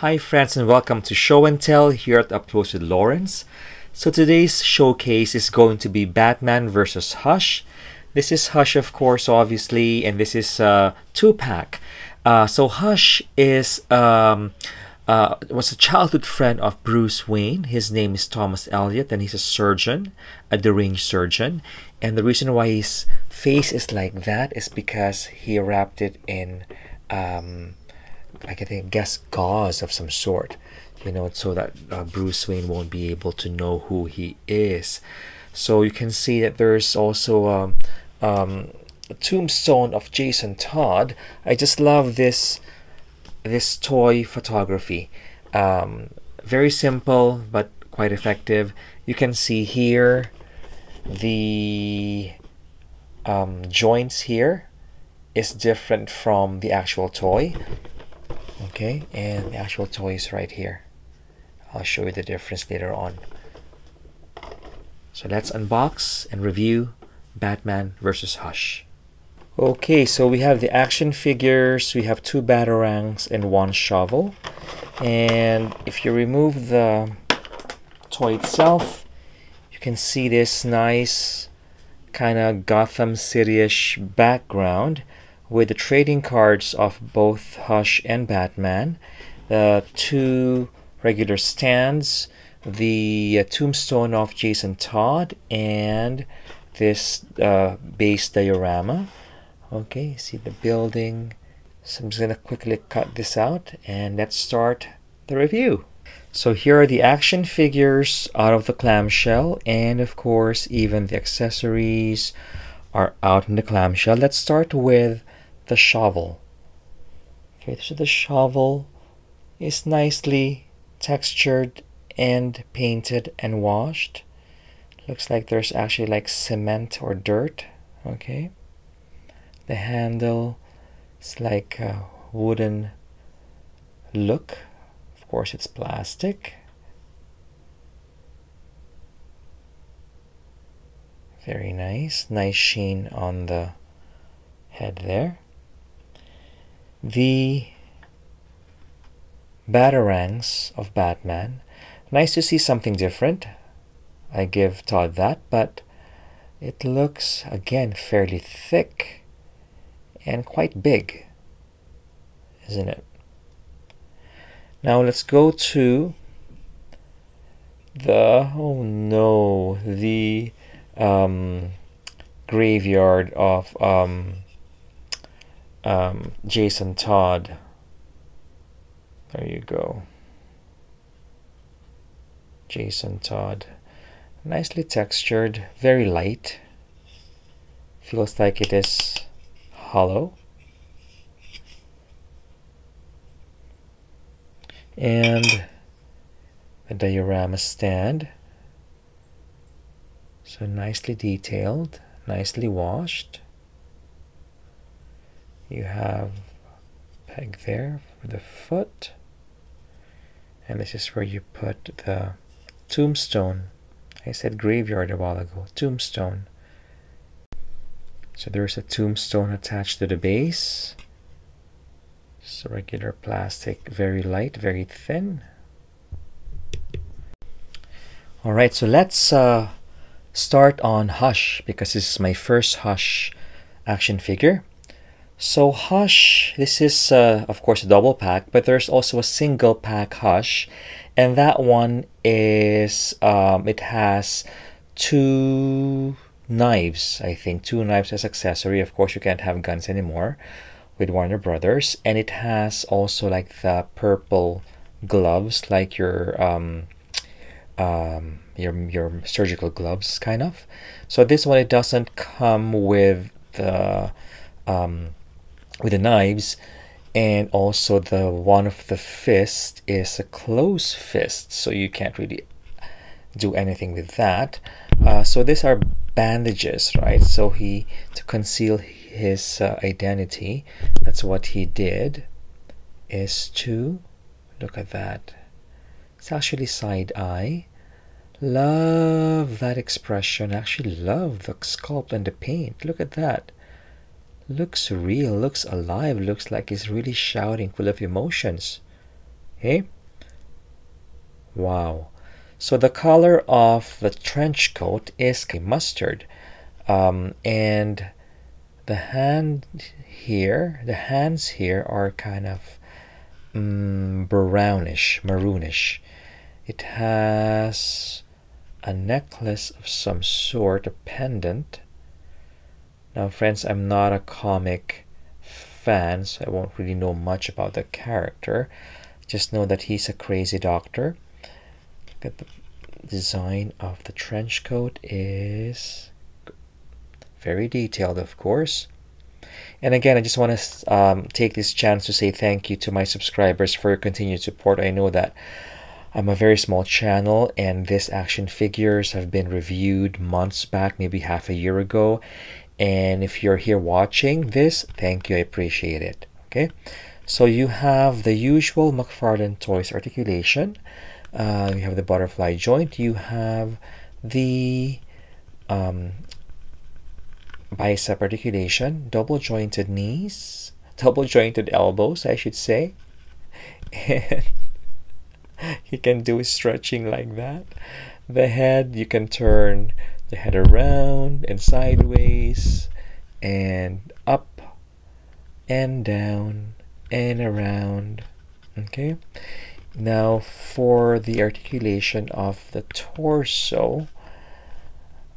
Hi friends and welcome to Show and Tell here at Up Close with Lawrence. So today's showcase is going to be Batman versus Hush. This is Hush of course obviously, and this is a 2-pack. So Hush is was a childhood friend of Bruce Wayne. His name is Thomas Elliot and he's a surgeon, a deranged surgeon. And the reason why his face is like that is because he wrapped it in like I guess gauze of some sort, so that Bruce Wayne won't be able to know who he is. So you can see that there's also a tombstone of Jason Todd. I just love this toy photography. Very simple but quite effective. You can see here the joints here is different from the actual toy. Okay, and the actual toy is right here. I'll show you the difference later on. So let's unbox and review Batman versus Hush. Okay, so we have the action figures. We have 2 batarangs and 1 shovel. And if you remove the toy itself, you can see this nice kind of Gotham City-ish background with the trading cards of both Hush and Batman, the 2 regular stands, the tombstone of Jason Todd, and this base diorama. Okay, see the building. So I'm just gonna quickly cut this out and let's start the review. So here are the action figures out of the clamshell, and of course even the accessories are out in the clamshell. Let's start with the shovel. Okay, so the shovel is nicely textured and painted and washed. Looks like there's actually like cement or dirt. Okay, the handle is like a wooden look. Of course it's plastic. Very nice sheen on the head there. The batarangs of Batman, nice to see something different. I give Todd that, but it looks again fairly thick and quite big, isn't it? Now let's go to the graveyard of Jason Todd. There you go. Jason Todd. Nicely textured, very light. Feels like it is hollow. And the diorama stand. So nicely detailed, nicely washed. You have a peg there for the foot. And this is where you put the tombstone. I said graveyard a while ago. Tombstone. So there's a tombstone attached to the base. Just regular plastic, very light, very thin. Alright, so let's start on Hush, because this is my first Hush action figure. So Hush, this is of course a double pack, but there's also a single pack Hush, and that one is it has 2 knives. I think 2 knives as accessory. Of course you can't have guns anymore with Warner Brothers, and it has also like the purple gloves, like your surgical gloves kind of. So this one, it doesn't come with the knives, and also the one of the fist is a closed fist, so you can't really do anything with that. So these are bandages, right? So to conceal his identity, that's what he did, is to look at that. It's actually side eye. Love that expression. Actually love the sculpt and the paint. Look at that. Looks real, looks alive, looks like he's really shouting, full of emotions. Okay. Wow. So the color of the trench coat is mustard. And the hands here are kind of brownish, maroonish. It has a necklace of some sort, a pendant. Now, friends, I'm not a comic fan, so I won't really know much about the character. Just know that he's a crazy doctor. Look at the design of the trench coat is very detailed, of course. And again, I just want to take this chance to say thank you to my subscribers for your continued support. I know that I'm a very small channel, and these action figures have been reviewed months back, maybe half a year ago. And if you're here watching this, thank you. I appreciate it. Okay, so you have the usual McFarlane Toys articulation. You have the butterfly joint. You have the bicep articulation, double jointed knees, double jointed elbows, I should say. And you can do stretching like that. The head, you can turn the head around and sideways and up and down and around. Okay. Now for the articulation of the torso,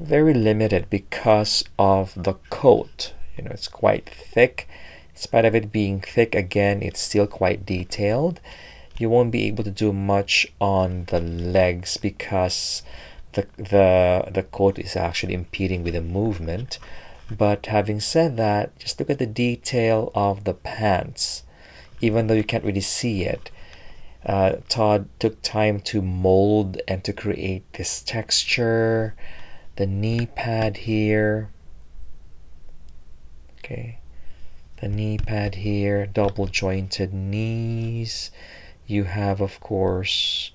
very limited because of the coat. You know, it's quite thick. In spite of it being thick, again, it's still quite detailed. You won't be able to do much on the legs because the coat is actually impeding with the movement. But having said that, just look at the detail of the pants. Even though you can't really see it, Todd took time to mold and to create this texture. The knee pad here. Okay. The knee pad here, double jointed knees. You have, of course,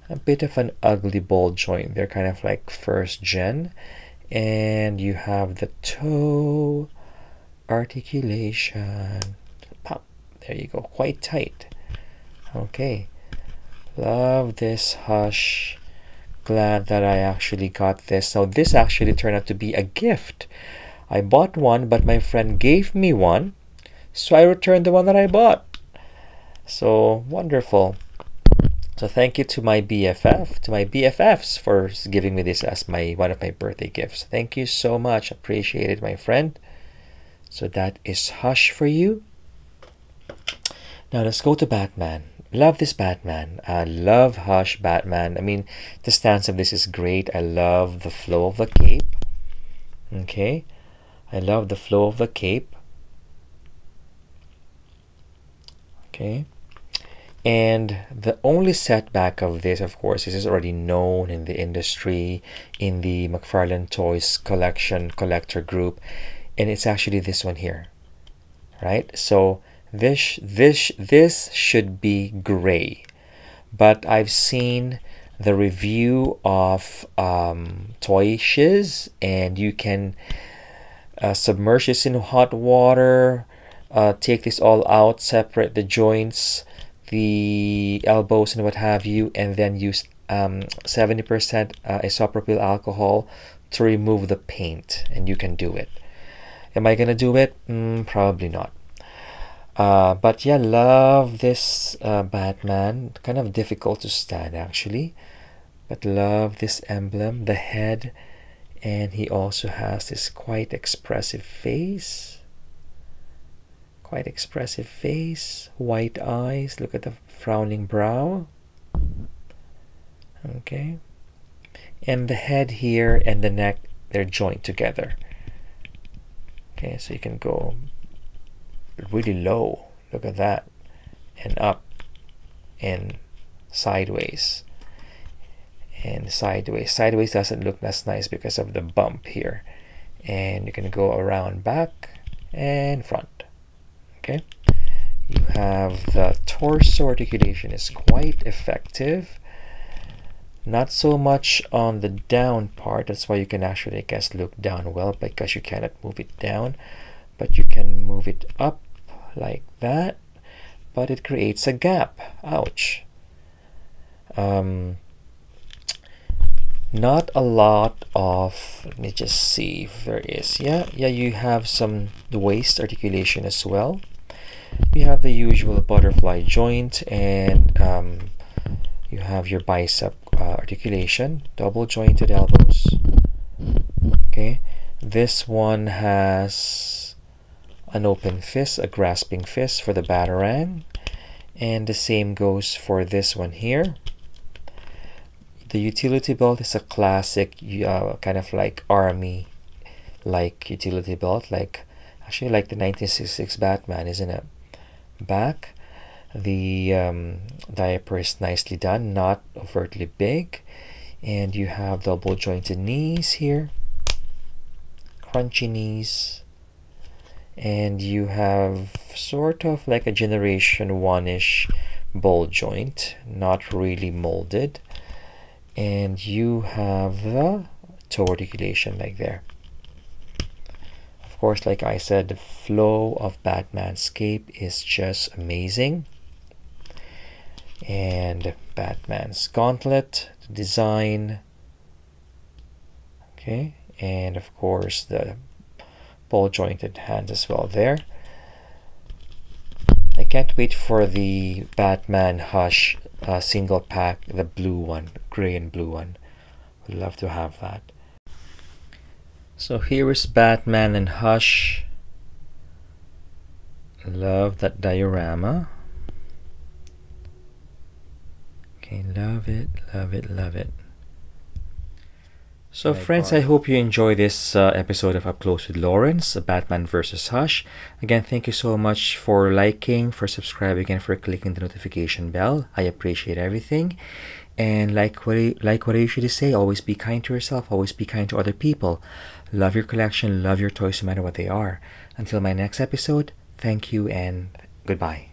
a bit of an ugly ball joint. They're kind of like first gen. And you have the toe articulation. Pop. There you go. Quite tight. Okay. Love this Hush. Glad that I actually got this. Now, this actually turned out to be a gift. I bought one, but my friend gave me one. So I returned the one that I bought. So wonderful. So thank you to my BFFs for giving me this as one of my birthday gifts. Thank you so much. Appreciate it, my friend. So that is Hush for you. Now let's go to Batman. Love this Batman. I love Hush Batman. I mean, the stance of this is great. I love the flow of the cape. Okay. I love the flow of the cape. Okay. And the only setback of this, of course, this is already known in the industry, in the McFarlane Toys collector group, and it's actually this one here, right? So this should be gray, but I've seen the review of Toy Shiz, and you can submerge this in hot water, take this all out, separate the joints, the elbows and what have you, and then use 70% isopropyl alcohol to remove the paint, and you can do it. Am I gonna do it? Probably not. But yeah, love this Batman. Kind of difficult to stand actually, but love this emblem, the head, and he also has this quite expressive face. Quite expressive face, white eyes. Look at the frowning brow. Okay, and the head here and the neck, they're joined together. Okay, so you can go really low. Look at that, and up, and sideways, and sideways. Sideways doesn't look as nice because of the bump here, and you can go around back and front. Okay, you have the torso articulation is quite effective. Not so much on the down part. That's why you can actually, I guess, look down well, because you cannot move it down, but you can move it up like that. but it creates a gap. Ouch. Not a lot of, let me just see if there is. Yeah, you have the waist articulation as well. You have the usual butterfly joint, and you have your bicep articulation, double jointed elbows. Okay, this one has an open fist, a grasping fist for the batarang, and the same goes for this one here. The utility belt is a classic kind of like army like utility belt, actually like the 1966 Batman, isn't it? Back, the diaper is nicely done, not overtly big, and you have double jointed knees here, crunchy knees, and you have sort of like a generation 1-ish ball joint, not really molded, and you have the toe articulation like there. Of course, like I said, the flow of Batman's cape is just amazing. And Batman's gauntlet, the design, okay, and of course the ball jointed hands as well there. I can't wait for the Batman Hush single pack, the blue one, gray and blue one. Would love to have that. So here is Batman and Hush. Love that diorama. Okay, love it, love it, love it. So friends, I hope you enjoy this episode of Up Close with Lawrence, Batman vs. Hush. Again, thank you so much for liking, for subscribing, and for clicking the notification bell. I appreciate everything. And like what I usually say, always be kind to yourself, always be kind to other people. Love your collection, love your toys no matter what they are. Until my next episode, thank you and goodbye.